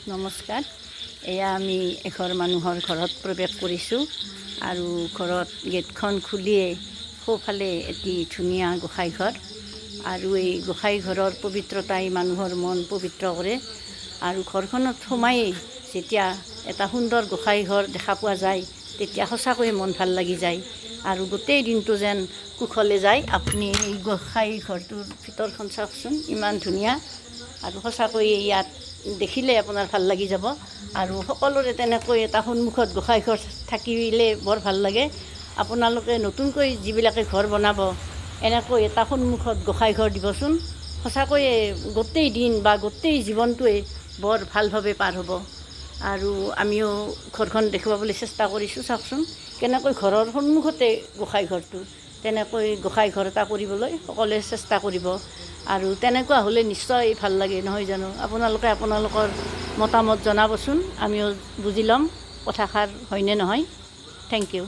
নমস্কাৰ। এয়া আমি এঘৰ মানুহৰ ঘৰত প্ৰৱেশ কৰিছোঁ আৰু ঘৰত গেটখন খুলিয়ে সোঁফালে এটি ধুনীয়া গোসাঁই ঘৰ আৰু এই গোসাঁই ঘৰৰ পবিত্ৰতাই মানুহৰ মন পবিত্ৰ কৰে আৰু ঘৰখনত সোমায়েই যেতিয়া এটা সুন্দৰ গোসাঁই ঘৰ দেখা পোৱা যায় তেতিয়া সঁচাকৈয়ে মন ভাল লাগি যায় আৰু গোটেই দিনটো যেন কুশলে যায়। আপুনি এই গোসাঁই ঘৰটোৰ ভিতৰখন চাওকচোন, ইমান ধুনীয়া আৰু সঁচাকৈয়ে ইয়াত দেখিলে আপোনাৰ ভাল লাগি যাব আৰু সকলোৰে তেনেকৈ এটা সন্মুখত গোসাঁই ঘৰ থাকিলে বৰ ভাল লাগে। আপোনালোকে নতুনকৈ যিবিলাকে ঘৰ বনাব এনেকৈ এটা সন্মুখত গোসাঁই ঘৰ দিবচোন, সঁচাকৈয়ে গোটেই দিন বা গোটেই জীৱনটোৱে বৰ ভালভাৱে পাৰ হ'ব। আৰু আমিও ঘৰখন দেখুৱাবলৈ চেষ্টা কৰিছোঁ। চাওকচোন কেনেকৈ ঘৰৰ সন্মুখতে গোসাঁই ঘৰটো, তেনেকৈ গোসাঁই ঘৰ এটা কৰিবলৈ সকলোৱে চেষ্টা কৰিব আৰু তেনেকুৱা হ'লে নিশ্চয় ভাল লাগে, নহয় জানো? আপোনালোকে আপোনালোকৰ মতামত জনাবচোন, আমিও বুজি ল'ম কথাষাৰ হয়নে নহয়। Thank U.